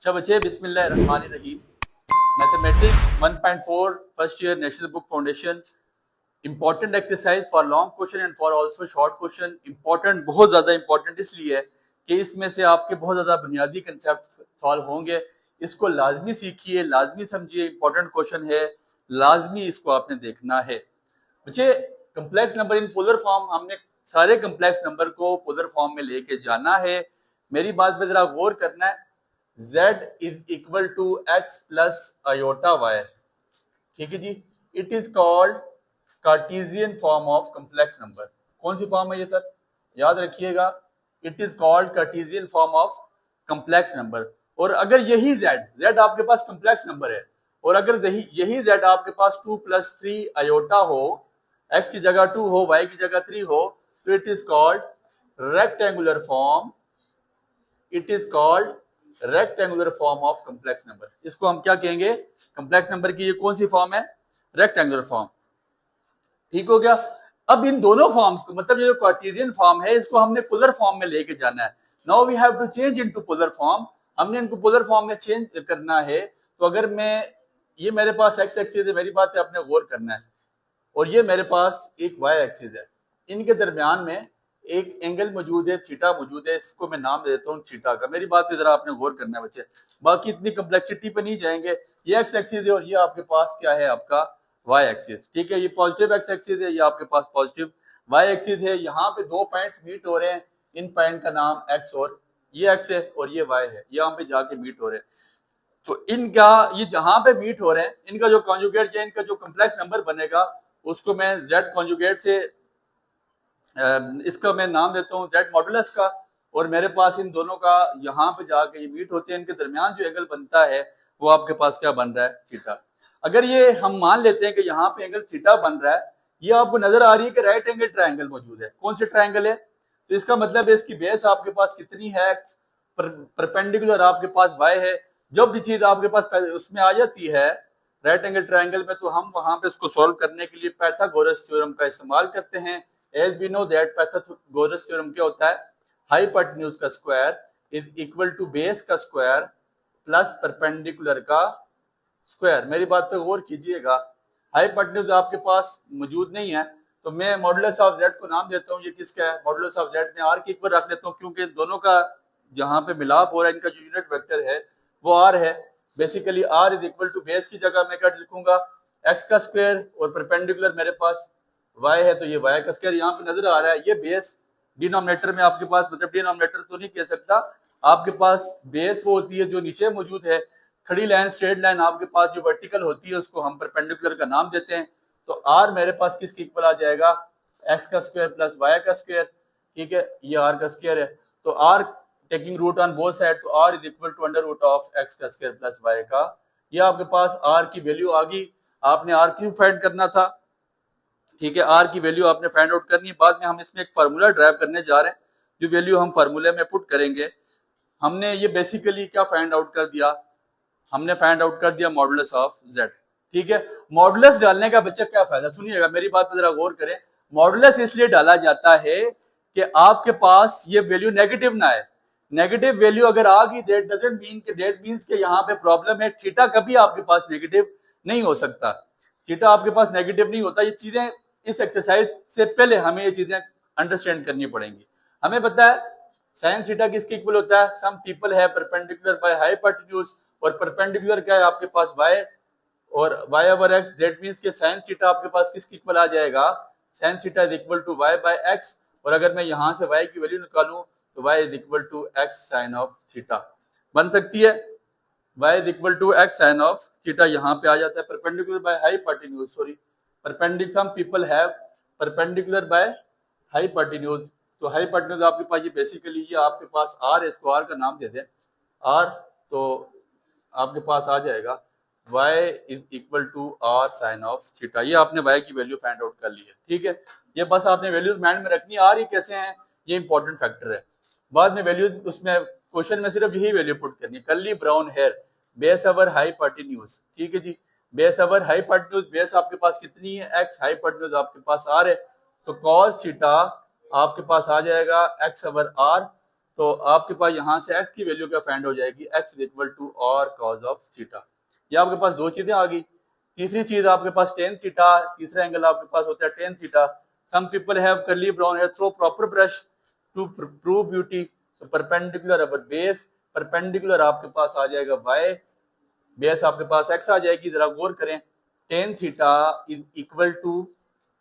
अच्छा बच्चे, बिस्मिल्लाहिर्रहमानिर्रहीम। Mathematics 1.4 first year national book foundation. Important exercise for long question and for also short question. Important, बहुत ज्यादा important इसलिए है कि इसमें से आपके बहुत ज्यादा बुनियादी कंसेप्ट सॉल्व होंगे। इसको लाजमी सीखिए, लाजमी समझिए, इंपॉर्टेंट क्वेश्चन है, लाजमी इसको आपने देखना है। बच्चे, complex number in polar form, हमने सारे कम्प्लेक्स नंबर को पोलर फॉर्म में लेके जाना है। मेरी बात पे जरा गौर करना है। z is equal to x plus iota y, ठीक है जी। It is called Cartesian form of complex number. कौन सी फॉर्म है ये सर? याद रखिएगा, it is called Cartesian form of complex number. और अगर यही z आपके पास कम्प्लेक्स नंबर है, और अगर यही z आपके पास 2+3 आयोटा हो, x की जगह 2 हो, y की जगह 3 हो, तो it is called rectangular form. It is called rectangular form of complex number. इसको हम क्या कहेंगे? कम्प्लेक्स नंबर की ये कौन सी फॉर्म है? Rectangular form. ठीक हो गया। अब इन दोनों फॉर्म्स को, मतलब ये जो कार्टेशियन फॉर्म है, इसको हमने पोलर फॉर्म में लेके जाना है। Now we have to change into polar form. हमने इनको पोलर फॉर्म में चेंज करना है। तो अगर मैं, ये मेरे पास एक्स एक्सिस है, मेरी बात पे आपने गौर करना है, और ये मेरे पास एक वाई एक्सिस है। इनके दरमियान में एक एंगल मौजूद है, थीटा मौजूद है। इसको मैं नाम दे देता हूँ थीटा का। मेरी बात पे जरा आपने गौर करना है बच्चे, बाकी इतनी कम्प्लेक्सिटी पे नहीं जाएंगे। ये एक्स एक्सिस है और ये आपके पास क्या है? आपका वाई एक्सिस। ठीक है, ये पॉजिटिव एक्स एक्सिस है, ये आपके पास पॉजिटिव वाई एक्सिस है। यहाँ पे दो पॉइंट्स मीट हो रहे हैं, इन पॉइंट का नाम एक्स, और ये एक्स है और ये वाई है, यहाँ पे जाके मीट हो रहे हैं। तो इनका, ये जहां पे मीट हो रहे हैं, इनका जो कॉन्जुगेट या इनका जो कम्प्लेक्स नंबर बनेगा, उसको मैं z कॉन्जुगेट से, इसका मैं नाम देता हूँ z मॉडुलस का। और मेरे पास इन दोनों का यहाँ पे जाके ये मीट होते हैं, इनके दरमियान जो एंगल बनता है वो आपके पास क्या बन रहा है? थीटा। अगर ये हम मान लेते हैं कि यहाँ पे एंगल थीटा बन रहा है, ये आपको नजर आ रही है कि राइट एंगल ट्रायंगल मौजूद है। कौन से ट्रायंगल है? तो इसका मतलब है इसकी बेस आपके पास कितनी है? परपेंडिकुलर आपके पास y है। जब भी चीज आपके पास उसमें आ जाती है राइट एंगल ट्रायंगल में, तो हम वहां पे इसको सॉल्व करने के लिए पाइथागोरस थ्योरम का इस्तेमाल करते हैं। As we know that Pythagoras theorem क्या होता है? हाइपोटेन्यूज का square is equal to base का स्क्वायर प्लस परपेंडिकुलर का स्क्वायर। मेरी बात पे गौर कीजिएगा। हाइपोटेन्यूज आपके पास मौजूद नहीं है, तो मैं मॉडुलस ऑफ z को नाम देता हूँ। ये किसका है? मॉडुलस ऑफ z में r के इक्वल रख देता हूँ, क्योंकि दोनों का जहां पे मिलाप हो रहा है, इनका जो यूनिट वेक्टर है वो r है। Basically r is equal to base की जगह मैं क्या लिखूंगा? x का स्क्वायर, और परपेंडिकुलर मेरे पास y है, तो ये y का स्क्वायर यहाँ पे नजर आ रहा है। ये बेस डिनोमिनेटर में आपके पास, मतलब डिनोमिनेटर तो नहीं कह सकता, आपके पास बेस वो होती है जो नीचे मौजूद है। खड़ी लाइन, स्ट्रेट लाइन आपके पास जो वर्टिकल होती है, उसको हम परपेंडिकुलर का नाम देते हैं। तो r मेरे पास किसके इक्वल आ जाएगा? x का स्क्वायर प्लस y का स्क्वायर। ठीक है, ये r का स्क्वायर है। तो r taking root on both side, तो r is equal to under root of x का स्क्वायर प्लस y का। ये आपके पास r की वैल्यू आ गई। आपने r क्यूब फाइंड करना था। ठीक है, r की वैल्यू आपने फाइंड आउट करनी है। बाद में हम इसमें एक फार्मूला ड्राइव करने जा रहे हैं, जो वैल्यू हम फार्मूले में पुट करेंगे। हमने ये बेसिकली क्या फाइंड आउट कर दिया? हमने फाइंड आउट कर दिया मॉडुलस ऑफ z। ठीक है, मॉडुलस डालने का बच्चा क्या फायदा? सुनिएगा, मेरी बात पर जरा गौर करें। मॉडुलस इसलिए डाला जाता है कि आपके पास ये वैल्यू नेगेटिव ना आए। नेगेटिव वैल्यू अगर आ गई, दैट डजंट मीन कि, दैट मींस कि यहाँ पे प्रॉब्लम है। थीटा कभी आपके पास नेगेटिव नहीं हो सकता। थीटा आपके पास नेगेटिव नहीं होता। ये चीजें इस एक्सरसाइज से पहले हमें ये चीजें अंडरस्टैंड करनी पड़ेंगी। हमें पता है साइन थीटा किसके इक्वल होता है? सम पीपल है परपेंडिकुलर बाय हाइपोटेन्यूज, और परपेंडिकुलर क्या है आपके पास? y, और y over x। That means कि साइन थीटा आपके पास किसके इक्वल आ जाएगा? Sine theta is equal to y by x। और अगर मैं यहां से y की वैल्यू निकालूं, तो y is equal to x sine of theta बन सकती है। y is equal to x sine of theta यहाँ पे आ जाता है। Perpendicular by hypotenuse, sorry, perpendicular, some people have perpendicular by hypotenuse. तो हाइपोटेन्यूज आपके पास ये बेसिकली ये आपके पास r है, इसको r का नाम दे दें r। तो आपके पास आ जाएगा y is equal to r sine of theta. ये आपने y की वैल्यू फाइंड आउट कर ली है। ठीक है, ये बस आपने वैल्यूज माइंड में रखनी है। r ये कैसे हैं, ये इंपॉर्टेंट फैक्टर है। बाद में वैल्यूज, उसमें क्वेश्चन में सिर्फ यही वैल्यू पुट करनी है। Curly brown hair, base over hypotenuse. ठीक है जी, बेस ओवर हाइपोटेन्यूज। बेस आपके पास कितनी है? x। हाइपोटेन्यूज आपके पास r है, तो cos थीटा आपके पास आ जाएगा x ओवर r। तो आपके पास यहाँ से x की वैल्यू क्या फाइंड हो जाएगी, x इज इक्वल टू और कॉज ऑफ थीटा। ये आपके पास दो चीजें आ गई। तीसरी चीज आपके पास टेन थीटा, तीसरा एंगल आपके पास होता है tan theta. Some people have curly brown hair, through proper brush to prove beauty. तो परपेंडिकुलर अवर बेस, परपेंडिकुलर आपके पास आ जाएगा y, बेस आपके पास x आ जाएगी। जरा गौर करें, tan theta is equal to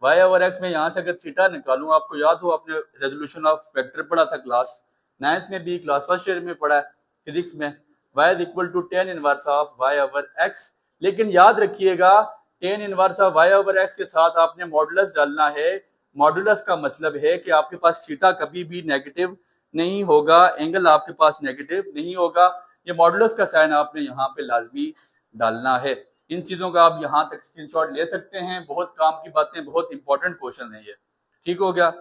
y over x में यहाँ से अगर थीटा निकालूं, आपको याद हो आपने रेजोल्यूशन ऑफ वेक्टर पढ़ा था क्लास 9th में भी, क्लास फर्स्ट ईयर में पढ़ा है फिजिक्स में, y is equal to tan inverse of y over x। लेकिन याद रखिएगा tan inverse of y over x के साथ आपने मॉडुलस डालना है। मॉडुलस का मतलब है कि आपके पास थीटा कभी भी नेगेटिव नहीं होगा, एंगल आपके पास नेगेटिव नहीं होगा। ये मॉडुलस का साइन आपने यहाँ पे लाजमी डालना है। इन चीजों का आप यहाँ तक स्क्रीनशॉट ले सकते हैं, बहुत काम की बातें, बहुत इंपॉर्टेंट क्वेश्चन है ये। ठीक हो गया।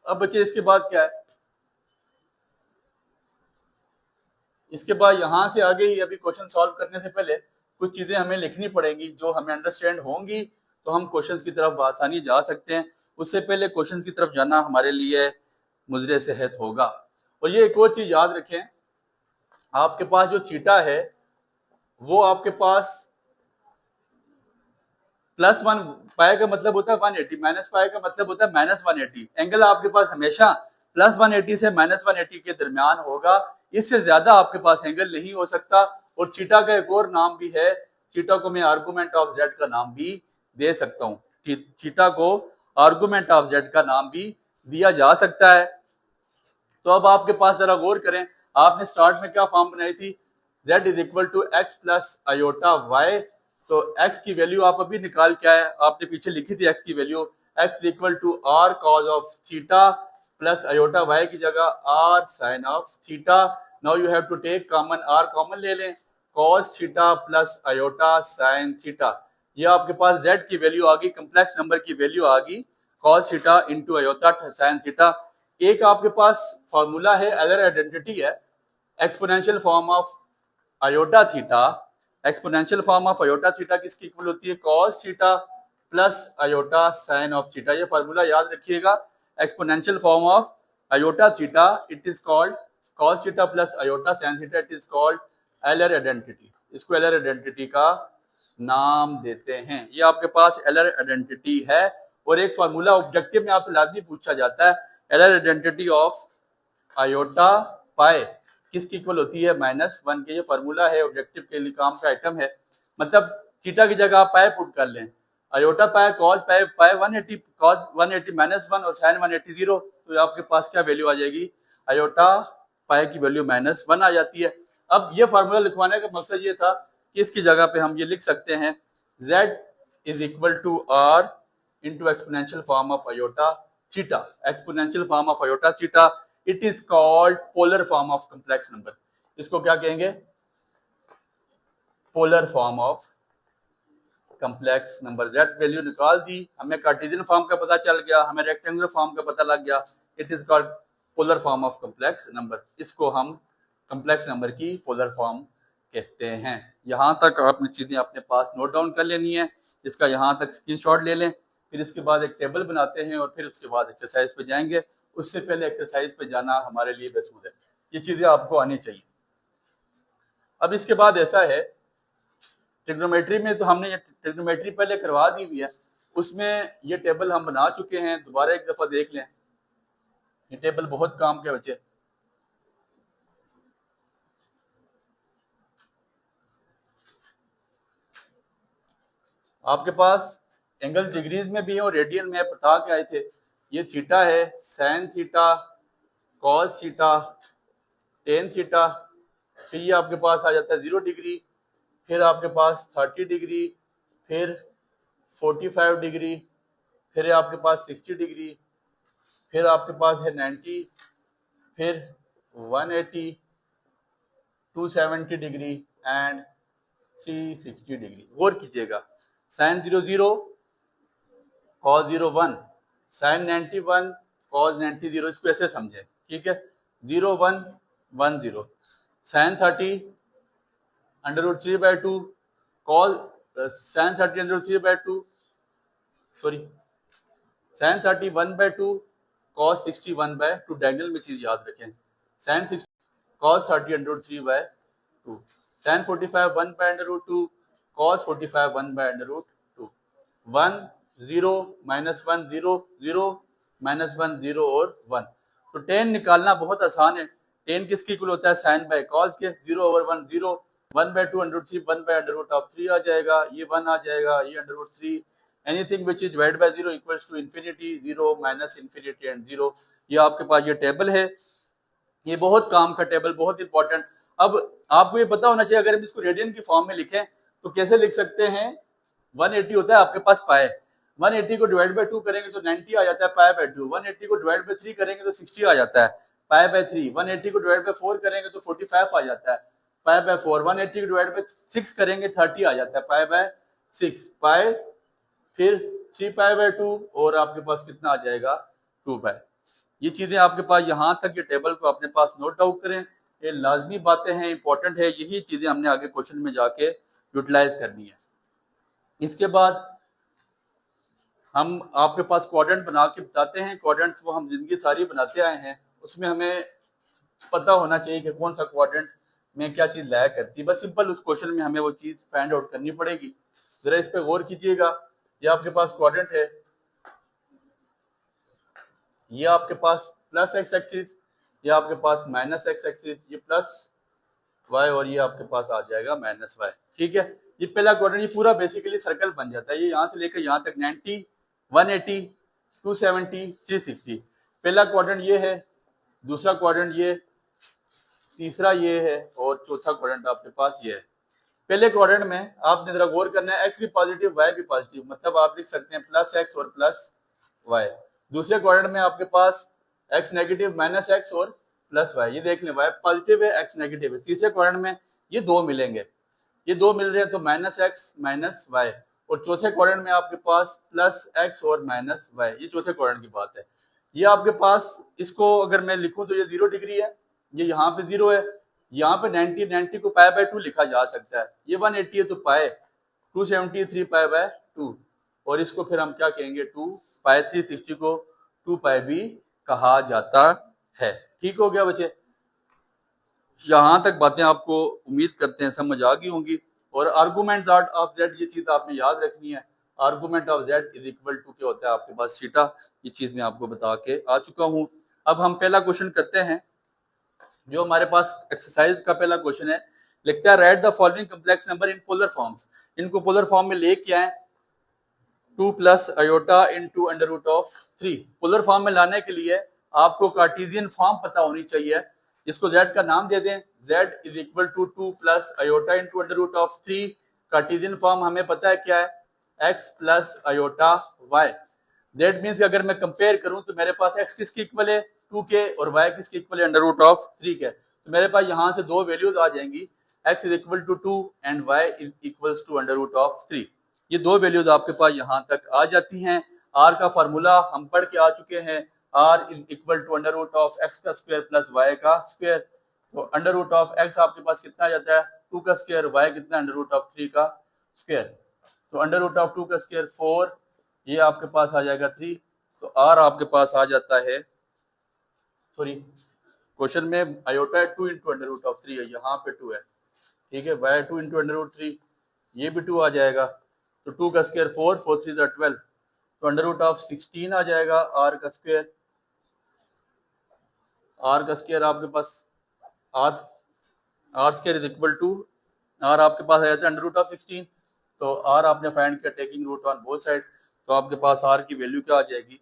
अब बच्चे इसके बाद क्या है, इसके बाद यहाँ से आगे ही अभी क्वेश्चन सॉल्व करने से पहले कुछ चीजें हमें लिखनी पड़ेंगी, जो हमें अंडरस्टैंड होंगी तो हम क्वेश्चंस की तरफ आसानी जा सकते हैं। उससे पहले क्वेश्चंस की तरफ जाना हमारे लिए मुजरे सेहत होगा। और ये एक और चीज याद रखें, आपके पास जो थीटा है वो आपके पास प्लस वन, पाई का मतलब होता है 180, माइनस पाई का मतलब होता है माइनस 180। एंगल आपके पास हमेशा प्लस 180 से माइनस 180 के दरमियान होगा, इससे ज्यादा आपके पास एंगल नहीं हो सकता। और थीटा का एक और नाम भी है, थीटा को मैं आर्गुमेंट ऑफ जेड का नाम भी दे सकता हूँ, थीटा को आर्गुमेंट ऑफ जेड का नाम भी दिया जा सकता है। तो अब आपके पास जरा गौर करें, आपने स्टार्ट में क्या फॉर्म बनाई थी, z is equal to x plus iota y. तो x की वैल्यू आप अभी निकाल के आए, आपने पीछे लिखी थी x की value, x is equal to r cos of theta plus iota y की जगह r sine of theta. Now you have to take common, r common ले लें, cos theta plus iota sine theta. ये आपके पास z की value आ गई, कम्प्लेक्स नंबर की वैल्यू आ गई, cos theta into iota sine theta. एक आपके पास फॉर्मूला है, एलर आइडेंटिटी है, exponential form of iota theta. Exponential form of iota theta किसकी इक्वल होती है, cos theta plus iota sine of theta. ये फार्मूला याद रखिएगा, exponential form of iota theta it is called cos theta plus iota sine theta, it is called Euler identity. इसको Euler identity का नाम देते हैं। ये आपके पास एलर आइडेंटिटी है। और एक फार्मूला ऑब्जेक्टिव में आपसे लाजमी पूछा जाता है, एलर आइडेंटिटी ऑफ आयोटा पाई किसकी इक्वल होती है, -1 के। ये फार्मूला है, ऑब्जेक्टिव के लिए काम का आइटम है। मतलब थीटा की जगह आप पाई पुट कर लें, iota pi cos pi 180, cos 180 -1 और साइन 180 0। तो आपके पास क्या वैल्यू आ जाएगी, आयोटा पाई की वैल्यू -1 आ जाती है। अब ये फार्मूला लिखवाने का मकसद ये था कि इसकी जगह पे हम ये लिख सकते हैं, z is equal to r into exponential form of iota theta. Exponential form of iota theta it is called polar form of complex number. इसको क्या कहेंगे, polar form of complex number. z value निकाल दी, हमें Cartesian form का पता चल गया, हमें रेक्टेंगुलर फॉर्म का पता लग गया, it is called polar form of complex number. इसको हम कम्प्लेक्स नंबर की पोलर फॉर्म कहते हैं। यहाँ तक आपने चीजें अपने पास नोट डाउन कर लेनी है, इसका यहाँ तक स्क्रीनशॉट ले लें। फिर इसके बाद एक टेबल बनाते हैं और फिर उसके बाद एक्सरसाइज पे जाएंगे। उससे पहले एक्सरसाइज पे जाना हमारे लिए बेसूद है, ये चीजें आपको आनी चाहिए। अब इसके बाद ऐसा है, ट्रिग्नोमेट्री में तो हमने ये ट्रिग्नोमेट्री पहले करवा दी हुई है, उसमें ये टेबल हम बना चुके हैं, दोबारा एक दफा देख लें। ये टेबल बहुत काम के बच्चे, आपके पास एंगल डिग्रीज में भी है और रेडियन में बता के आए थे। ये थीटा है, sine theta, cos theta, tan theta. फिर ये आपके पास आ जाता है 0 डिग्री, फिर आपके पास 30 डिग्री, फिर 45 डिग्री, फिर आपके पास 60 डिग्री, फिर आपके पास है 90, फिर 180, 270 डिग्री एंड 360 डिग्री। गौर कीजिएगा, साइन 00, कॉस 01, साइन 91, कॉस 90 0। इसको ऐसे समझे, ठीक है, 0 1 1 0, sine 30 √3/2, cos sine 30 √3/2, sorry sine 30 1/2, cos 60 1/2 diagonal में चीज याद रखें, sin 60 cos 30 √3/2, sin 45 1/√2, cos 45 1/√2, 1 0 -1 0 0 -1 0 और 1। तो tan निकालना बहुत आसान है। tan किसके इक्वल होता है, sin बाय cos के, 0/1 0, 1/2 √3 1/√3 आ जाएगा, ये 1 आ जाएगा, ये √3, anything which is divided by 0 equals to infinity, 0 -infinity and 0। ये आपके पास ये टेबल है, ये बहुत काम का टेबल, बहुत इंपॉर्टेंट। अब आपको ये पता होना चाहिए, अगर हम इसको रेडियन की फॉर्म में लिखें तो कैसे लिख सकते हैं। 180 होता है आपके पास पाए, 180 को डिवाइड बाय 2 करेंगे तो 90 आ जाता है पाई बाय 2, 180 को डिवाइड बाय 3 करेंगे तो 60 आ जाता है पाई बाय 3, 180 को डिवाइड बाय 4 करेंगे तो 45 आ जाता है पाई बाय 4, 180 को डिवाइड बाय 6 करेंगे 30 आ जाता है पाई बाय 6, पाई फिर 3 पाई बाय 2 और आपके पास कितना आ जाएगा 2 पाई। ये चीजें आपके पास यहाँ तक, ये टेबल को अपने पास नोट डाउन करें, ये लाजमी बातें हैं, इंपॉर्टेंट है, यही चीजें हमने आगे क्वेश्चन में जाके यूटिलाइज करनी है। इसके बाद हम आपके पास क्वाड्रेंट बना के बताते हैं। क्वाड्रेंट्स वो हम जिंदगी सारी बनाते आए हैं, उसमें हमें पता होना चाहिए कि कौन सा क्वाड्रेंट में क्या चीज लाया करती है। बस सिंपल उस क्वेश्चन में हमें वो चीज फाइंड आउट करनी पड़ेगी। जरा इस पे गौर कीजिएगा। ये आपके पास क्वाड्रेंट है, ये आपके पास प्लस एक्स एक्सिस, ये आपके पास माइनस एक्स एक्सिस, ये प्लस वाई और ये आपके पास आ जाएगा माइनस वाई। ठीक है, ये पहला क्वाड्रेंट, ये पूरा बेसिकली सर्कल बन जाता है। ये यहाँ से लेकर यहाँ तक 90 180 270 360, पहला क्वाड्रेंट ये है, दूसरा क्वाड्रेंट ये, तीसरा ये है और चौथा क्वाड्रेंट आपके पास ये है। पहले क्वाड्रेंट में आपने जरा गौर करना है, एक्स भी पॉजिटिव वाई भी पॉजिटिव, मतलब आप लिख सकते हैं प्लस एक्स और प्लस वाई। दूसरे क्वाड्रेंट में आपके पास एक्स नेगेटिव माइनस एक्स और प्लस वाई, ये देख लें वाई पॉजिटिव है एक्स नेगेटिव है। तीसरे क्वाड्रेंट में ये दो मिलेंगे, ये दो मिल रहे हैं तो माइनस एक्स माइनस वाई, और चौथे क्वाड्रेंट में आपके पास प्लस एक्स और माइनस वाई, ये चौथे क्वाड्रेंट की बात है। ये आपके पास, इसको अगर मैं लिखूं तो ये 0 डिग्री है, ये यहाँ पे 0 है, यहाँ पे 90 को पाई बाय 2 लिखा जा सकता है, ये 180 है तो पाई 273 पाई बाय 2, और इसको फिर हम क्या कहेंगे 2 पाई 360 को 2 पाई भी कहा जाता है। ठीक हो गया बच्चे, यहाँ तक बातें आपको उम्मीद करते हैं समझ आ गई होंगी। और आर्गूमेंट ऑफ जेड, ये चीज आपने याद रखनी है, argument of Z is equal to क्या होता है आपके पास थीटा, ये चीज मैं आपको बता के आ चुका हूँ। अब हम पहला क्वेश्चन करते हैं, जो हमारे पास एक्सरसाइज का पहला क्वेश्चन है, लिखता है write the following complex number in polar forms. इनको पोलर फॉर्म में लेके आए 2 plus iota into under root of 3। पोलर फॉर्म में लाने के लिए आपको कार्टेशियन फॉर्म पता होनी चाहिए, इसको z का नाम दे दें, z is equal to 2 plus iota into under root of 3। Cartesian form हमें पता है क्या है, x plus iota y। That means अगर मैं कंपेयर करूं तो मेरे पास x किसके इक्वल है 2 के, और y किसके इक्वल है अंडर रूट ऑफ 3 के। तो मेरे पास यहाँ से दो वैल्यूज आ जाएंगी, x is equal to 2 and y is equals to under root of 3। ये दो वैल्यूज आपके पास यहाँ तक आ जाती हैं। r का फार्मूला हम पढ़ के आ चुके हैं, r is equal to under root of x का स्क्वायर प्लस y का स्क्वायर। तो अंडर रूट ऑफ x आपके पास कितना आ जाता है 2 का स्क्वायर, y कितना अंडर रूट ऑफ 3 का स्क्वायर। तो अंडर रूट ऑफ 2 का स्क्वायर 4, ये आपके पास आ जाएगा 3। तो r आपके पास आ जाता है, सॉरी क्वेश्चन में iota 2 into under root of 3 है, यहाँ पे 2 है, ठीक है, y 2 इंटू अंडर रूट 3, ये भी 2 आ जाएगा। तो 2 का स्क्वायर 4, 4 3 12, तो अंडर रूट ऑफ 16 आ जाएगा r का स्क्वायर। r का स्क्वायर आपके पास r square is equal to, r आपके पास आ जाता है अंडर रूट ऑफ 16, तो r आपने फाइंड किया taking root on both side, तो आपके पास r की वैल्यू क्या आ जाएगी,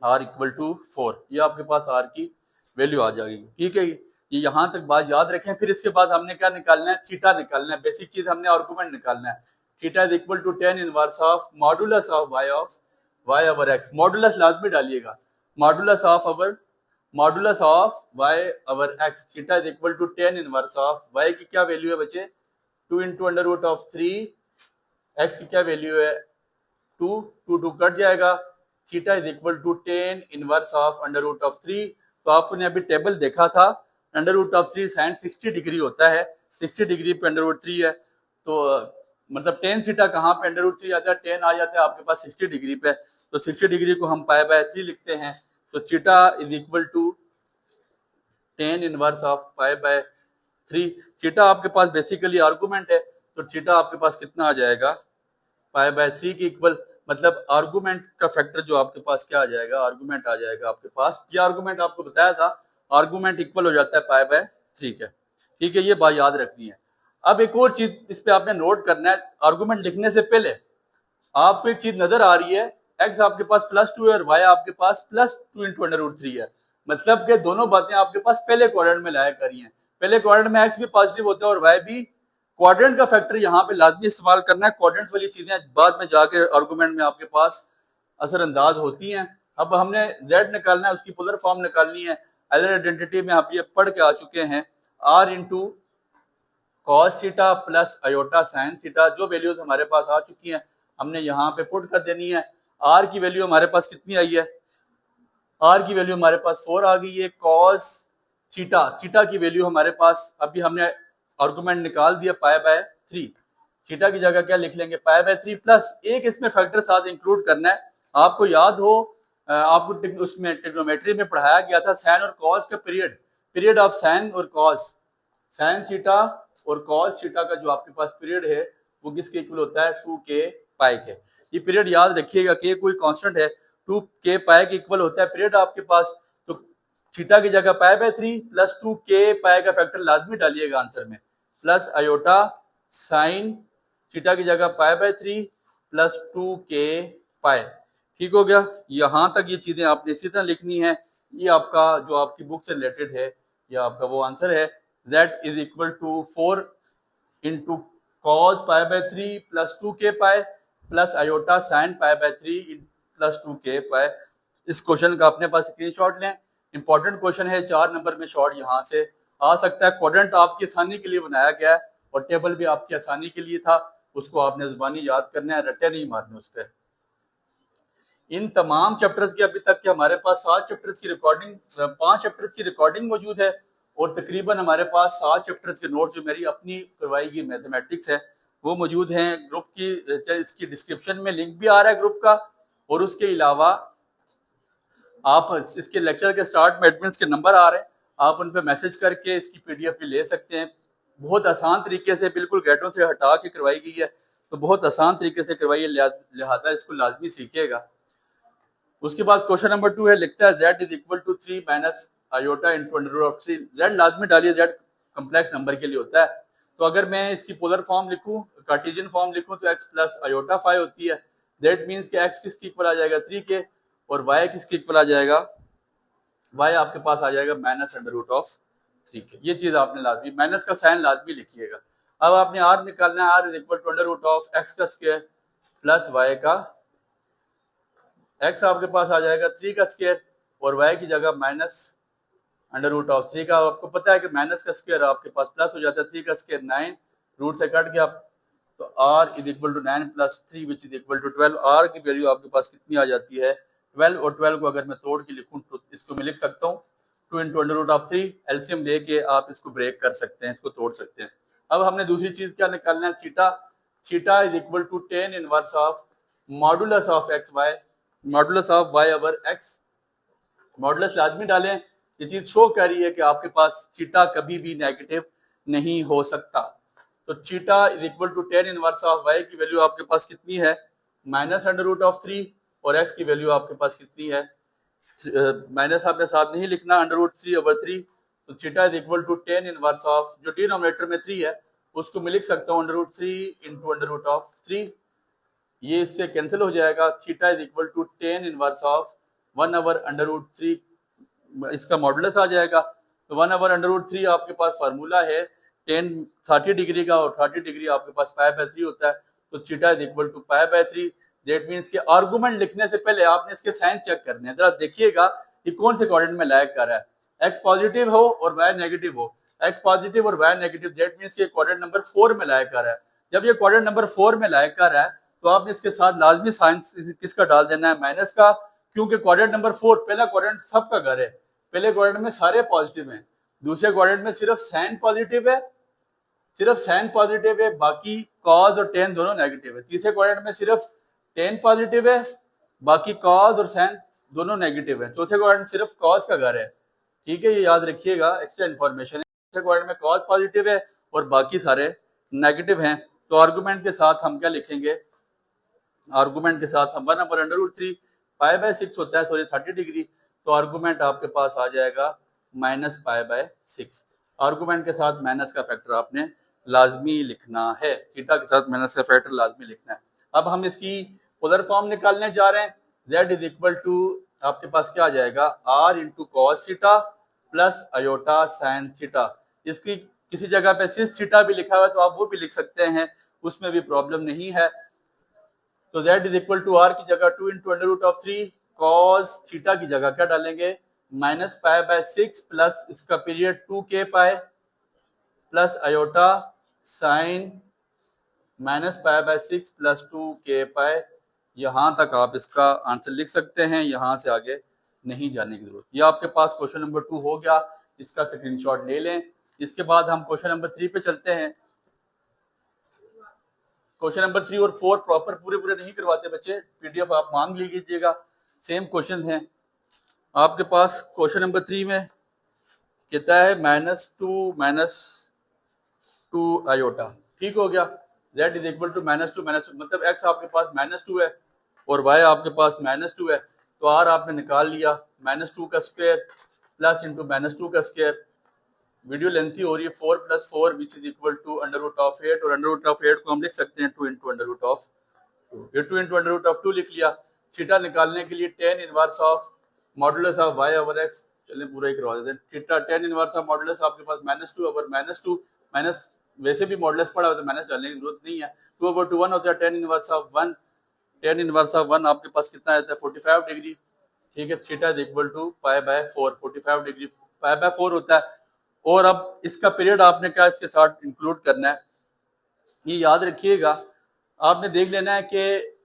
r इक्वल टू 4, ये आपके पास r की वैल्यू आ जाएगी। ठीक है, ये यहाँ तक बात याद रखें। फिर इसके बाद हमने क्या निकालना है, थीटा निकालना है, बेसिक चीज हमने आर्गुमेंट निकालना है। Theta is equal to tan inverse of modulus of y over x। Modulus लाजमी डालिएगा, modulus of y over x। Theta is equal to tan inverse of y की क्या वैल्यू है बच्चे 2 into under root of 3, x की क्या value है 2, 2 2 cut जाएगा, theta is equal to tan inverse of under root of 3। तो आपने अभी टेबल देखा था, under root of 3 sine 60 degree होता है, 60 डिग्री पे अंडर रूट 3 है, तो मतलब tan थीटा कहाँ पे अंडर रूट 3 आता है, tan आ जाता है आपके पास 60 डिग्री पे, तो 60 डिग्री को हम पाई बाय 3 लिखते हैं। तो theta is equal to tan inverse of pi by 3। Theta आपके पास बेसिकली आर्गुमेंट है, तो थीटा आपके पास कितना आ जाएगा, पाई बाय 3 के इक्वल, मतलब आर्गुमेंट का फैक्टर जो आपके पास क्या आ जाएगा, आर्गुमेंट आ जाएगा आपके पास, ये आर्गुमेंट आपको बताया था, आर्गुमेंट इक्वल हो जाता है पाई बाय 3 के। ठीक है, ये बात याद रखनी है। अब एक और चीज इस पे आपने नोट करना है, आर्गुमेंट लिखने से पहले आपको एक चीज नजर आ रही है, एक्स आपके पास +2 है और वाई आपके पास +2 इंटू √3 है, मतलब कि दोनों बातें आपके पास पहले क्वाड्रेंट में लाया करी हैं। पहले क्वाड्रेंट में एक्स भी पॉजिटिव होता है और वाई भी। क्वाड्रेंट का फैक्टर यहाँ पे लाजमी इस्तेमाल करना है, क्वाड्रेंट वाली चीजें बाद में जाके आर्गुमेंट में आपके पास असरअंदाज होती हैं। अब हमने z निकालना है, उसकी पोलर फॉर्म निकालनी है। आइडल आइडेंटिटी में आप ये पढ़ के आ चुके हैं, r into cos theta plus iota sine theta, जो वैल्यूज हमारे पास आ चुकी हैं हमने यहाँ पे पुट कर देनी है। r की वैल्यू हमारे पास कितनी आई है, r की वैल्यू हमारे पास 4 आ गई है। कॉस थीटा, थीटा की वैल्यू हमारे पास अभी हमने आर्गुमेंट निकाल दिया पाई बाय 3। थीटा की जगह क्या लिख लेंगे, पाई बाय 3 प्लस एक इसमें फैक्टर साथ इंक्लूड करना है। आपको याद हो आपको उसमें ट्रिग्नोमेट्री में पढ़ाया गया था साइन और कॉस का पीरियड, पीरियड ऑफ साइन और कॉस, साइन थीटा और कॉस थीटा का जो आपके पास पीरियड है वो किसके इक्वल होता है, 2k पाई के। ये पीरियड याद रखिएगा, k कोई कांस्टेंट है, 2k पाई के इक्वल होता है पीरियड आपके पास। तो थीटा की जगह पाई बाय 3 प्लस 2k पाई का फैक्टर लाजमी डालिएगा आंसर में, प्लस आयोटा साइन थीटा की जगह पाई बाय 3 प्लस 2k पाई। ठीक हो गया, यहां तक ये चीजें आपने इसी तरह लिखनी है। ये आपका जो आपकी बुक से रिलेटेड है, ये आपका वो आंसर है, z is equal to 4 into cos pi by 3 plus 2k pi plus iota sine pi by 3 plus 2k pi. इस क्वेश्चन का अपने पास स्क्रीनशॉट लें, इंपॉर्टेंट क्वेश्चन है, 4 नंबर में शॉर्ट यहाँ से आ सकता है। क्वाड्रेंट आपकी आसानी के लिए बनाया गया है और टेबल भी आपकी आसानी के लिए था, उसको आपने जुबानी याद करना है, रट्टे नहीं मारने उस पर। इन तमाम चैप्टर्स की अभी तक के हमारे पास 7 चैप्टर्स की रिकॉर्डिंग, 5 चैप्टर्स की रिकॉर्डिंग मौजूद है और तकरीबन हमारे पास 7 चैप्टर्स के नोट्स जो मेरी अपनी करवाई गई मैथमेटिक्स है वो मौजूद हैं ग्रुप की। इसकी डिस्क्रिप्शन में लिंक भी आ रहा है ग्रुप का, और उसके अलावा आप इसके लेक्चर के स्टार्ट में एडमिन्स के नंबर आ रहे हैं, आप उन पर मैसेज करके इसकी PDF भी ले सकते हैं। बहुत आसान तरीके से, बिल्कुल गेटों से हटा के करवाई गई है, तो बहुत आसान तरीके से करवाई है, लिहाजा इसको लाजमी सीखिएगा। उसके बाद क्वेश्चन नंबर 2 है, लिखता है z is equal to 3 minus iota into under of 3। z लाजमी डालिए, z कम्प्लेक्स नंबर के लिए होता है। तो अगर मैं इसकी पोलर फॉर्म लिखूं, कार्टेशियन फॉर्म लिखूं, तो x प्लस आयोटा 5 होती है। दैट मीन्स कि x किसके इक्वल आ जाएगा, 3 के, और y किसके इक्वल आ जाएगा, y आपके पास आ जाएगा माइनस अंडर रूट ऑफ 3 के। ये चीज आपने लाजमी, माइनस का साइन लाजमी लिखिएगा। अब आपने r निकालना है, r is equal to under root of x का स्क्वायर प्लस y का, x आपके पास आ जाएगा 3 का स्क्वायर और y की जगह माइनस अंडर रूट ऑफ 3 का। आपको पता है कि माइनस का स्क्वायर आपके पास प्लस हो जाता है, 3 का स्क्वायर 9, रूट से कट गया, तो r is equal to 9 plus 3 which is equal to 12। r की वैल्यू आपके पास कितनी आ जाती है, 12, और 12 को अगर मैं तोड़ के लिखूं तो इसको मैं लिख सकता हूँ 2 into under root of 3। LCM लेके आप इसको ब्रेक कर सकते हैं, इसको तोड़ सकते हैं। अब हमने दूसरी चीज क्या निकालना है, theta. Theta is equal to tan inverse of modulus of x y, modulus of y over x. Modulus लाजमी डालें, ये चीज शो कर रही है कि आपके पास थीटा कभी भी नेगेटिव नहीं हो सकता। तो theta is equal to tan inverse of y की वैल्यू आपके पास कितनी है, माइनस अंडर रूट ऑफ 3, और एक्स की वैल्यू आपके पास कितनी है, माइनस आपने साथ नहीं लिखना, अंडर रूट 3 ओवर 3। तो theta is equal to tan inverse of, जो डिनोमिनेटर में 3 है उसको मैं लिख सकता हूँ under root 3 into under root of 3, ये इससे कैंसिल हो जाएगा। Theta is equal to tan inverse of 1 over under root 3, इसका मॉडुलस आ जाएगा। तो 1 ओवर अंडर रूट 3 आपके पास फार्मूला है tan 30 डिग्री का, और 30 डिग्री आपके पास पाई बाय 3 होता है। तो theta is equal to pi by 3। That means कि आर्गुमेंट लिखने से पहले आपने इसके साइन चेक करने हैं। जरा देखिएगा कि कौन से क्वाड्रेंट में लायक कर रहा है, एक्स पॉजिटिव हो और वाई नेगेटिव हो, एक्स पॉजिटिव और वाई नेगेटिव, दैट मींस कि क्वाड्रेंट नंबर 4 में लायक कर रहा है। जब ये क्वाड्रेंट नंबर 4 में लायक कर रहा है तो आपने इसके साथ लाजमी साइन किसका डाल देना है, माइनस का, क्योंकि क्वाड्रेंट नंबर 4 पहला क्वाड्रेंट सबका घर है, पहले क्वाड्रेंट में सारे पॉजिटिव हैं, दूसरे क्वाड्रेंट में सिर्फ साइन पॉजिटिव है, सिर्फ साइन पॉजिटिव है, बाकी कॉज और tan दोनों नेगेटिव है। तीसरे क्वाड्रेंट में सिर्फ tan पॉजिटिव है, बाकी कॉज और साइन दोनों नेगेटिव है। चौथे क्वाड्रेंट में सिर्फ कॉस का घर है, ठीक है, ये याद रखिएगा, एक्स्ट्रा इन्फॉर्मेशन है। चौथे क्वाड्रेंट में कॉस पॉजिटिव है और बाकी सारे नेगेटिव हैं। तो आर्गूमेंट के साथ हम क्या लिखेंगे, आर्गूमेंट के साथ हम 1/√3 π/6 होता है, सॉरी 30 डिग्री, तो आर्गूमेंट आपके पास आ जाएगा -π/6। आर्गूमेंट के साथ माइनस का फैक्टर आपने लाजमी लिखना है, थीटा के साथ माइनस का फैक्टर लाजमी लिखना है। अब हम इसकी पोलर फॉर्म निकालने जा रहे हैं। z इज इक्वल टू आपके पास क्या आ जाएगा, r into cos theta plus iota sine theta. इसकी किसी जगह पे सिस थीटा भी लिखा हुआ है तो आप वो भी लिख सकते हैं, उसमें भी प्रॉब्लम नहीं है। तो z is equal to r की जगह 2 इंटू √3 कॉस थीटा की जगह क्या डालेंगे, -π/6 प्लस इसका period 2k pi plus iota sine -π/6 plus 2k pi. यहां तक आप इसका आंसर लिख सकते हैं, यहां से आगे नहीं जाने की जरूरत। ये आपके पास क्वेश्चन नंबर 2 हो गया, इसका स्क्रीनशॉट ले लें। इसके बाद हम क्वेश्चन नंबर 3 पे चलते हैं। क्वेश्चन नंबर 3 और 4 प्रॉपर पूरे नहीं करवाते बच्चे, पीडीएफ आप मांग लीजिएगा, सेम क्वेश्चन हैं आपके पास। क्वेश्चन नंबर 3 में कहता है -2 अयोटा, ठीक हो गया। z इज इक्वल टू -2 मतलब x आपके पास -2 है और y आपके पास -2 है, तो r आपने निकाल लिया, -2 का स्क्वायर प्लस इंटू -2 का स्क्वायर। वीडियो लेंथी हो रही है, 4 + 4 विच इज इक्वल टू √8, और √8 को हम लिख सकते हैं 2 इंटू √2। ये 2 इंटू √2 लिख लिया। थीटा निकालने के लिए tan inverse of modulus of y over x, चलिए पूरा ही करवा देते हैं। Theta tan inverse of modulus आपके पास -2 ओवर -2, माइनस वैसे भी मॉडुलस पड़ा होता है, माइनस डालने की जरूरत नहीं है। 2/1 होता है tan inverse of 1, tan inverse of 1 आपके पास कितना आता है 45 डिग्री, ठीक है। Theta is equal to π/4, 45 degree π/4 होता है। और अब इसका पीरियड आपने क्या इसके साथ इंक्लूड करना है, ये याद रखिएगा। आपने देख लेना है कि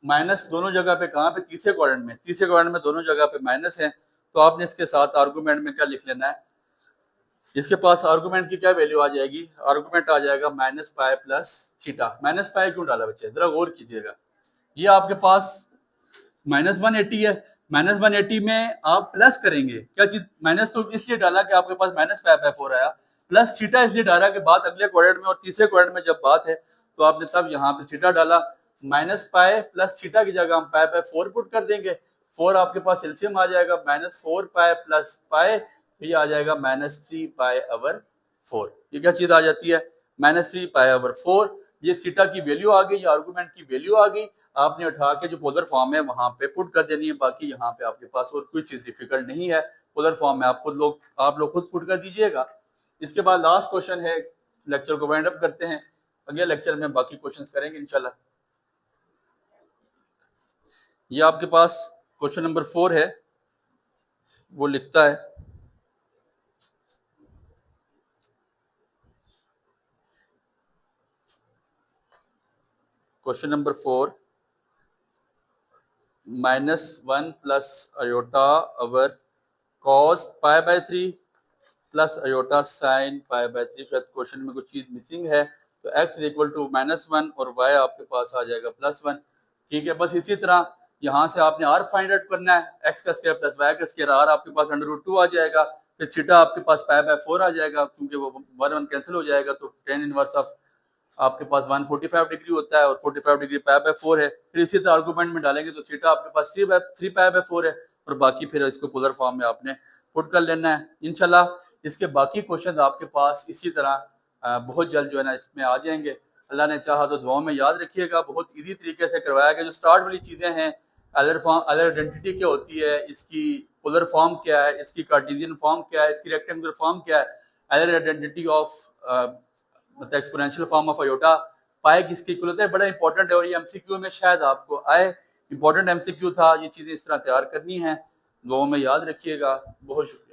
माइनस दोनों जगह पे कहाँ पे, तीसरे क्वाड्रेंट में दोनों जगह पे माइनस है, तो आपने इसके साथ आर्गूमेंट में क्या लिख लेना है, इसके पास आर्गूमेंट की क्या वैल्यू आ जाएगी, आर्गूमेंट आ जाएगा -π प्लस थीटा। -π क्यों डाला बच्चे, जरा गौर कीजिएगा। ये आपके पास -180 है, -180 में आप प्लस करेंगे, क्या चीज माइनस तो इसलिए डाला कि आपके पास -π/4 आया, प्लस थीटा इसलिए डाला कि बात अगले क्वाड्रेंट में और तीसरे क्वाड्रेंट में जब बात है तो आपने तब यहाँ पे थीटा डाला। -π प्लस थीटा की जगह हम π/4 पुट कर देंगे, 4 आपके पास एलसीएम आ जाएगा, -4π प्लस π, ये आ जाएगा -3π/4। ये क्या चीज आ जाती है, -3π/4। ये थीटा की वैल्यू आ गई, ये आर्गूमेंट की वैल्यू आ गई, आपने उठा के जो पोलर फॉर्म है वहां पे पुट कर देनी है। बाकी यहाँ पे आपके पास और कोई चीज डिफिकल्ट नहीं है, पोलर फॉर्म में आप लोग खुद पुट कर दीजिएगा। इसके बाद लास्ट क्वेश्चन है, लेक्चर को वाइंड अप करते हैं, अगले लेक्चर में बाकी क्वेश्चन करेंगे इंशाल्लाह। ये आपके पास क्वेश्चन नंबर 4 है, वो लिखता है question number 4, -1 plus iota over cos π/3 plus iota sine π/3। शायद क्वेश्चन में कुछ चीज मिसिंग है, तो x इज इक्वल टू -1 और y आपके पास आ जाएगा +1, ठीक है। बस इसी तरह यहाँ से आपने r फाइंड आउट करना है, x का स्क्वायर प्लस y का स्क्वायर, r आपके पास √2 आ जाएगा, फिर थीटा आपके पास π/4 आ जाएगा, क्योंकि वो 1 कैंसिल हो जाएगा, तो tan इनवर्स ऑफ आपके पास 145 डिग्री होता है और 45 डिग्री π/4 है। फिर इसी तरह आर्गूमेंट में डालेंगे तो थीटा आपके पास 3π/4 है, और बाकी फिर इसको पोलर फॉर्म में आपने पुट कर लेना है इंशाल्लाह। इसके बाकी क्वेश्चन आपके पास इसी तरह बहुत जल्द जो है ना इसमें आ जाएंगे, अल्लाह ने चाहा तो। दुआओं में याद रखिएगा, बहुत इजी तरीके से करवाया गया। जो स्टार्ट वाली चीज़ें हैं, एलर आइडेंटिटी क्या होती है, इसकी पोलर फॉर्म क्या है, इसकी कार्टेशियन फॉर्म क्या है, इसकी रेक्टेंगुलर फॉर्म क्या है, एलर आइडेंटिटी ऑफ मतलब एक्सपोनेंशियल फॉर्म ऑफ अयोटा, पाई किसकी इक्वल होता है, बड़ा इंपॉर्टेंट है और ये एमसीक्यू में शायद आपको आए, इंपॉर्टेंट एमसीक्यू था। ये चीज़ें इस तरह तैयार करनी है, दुआओं में याद रखिएगा। बहुत शुक्रिया।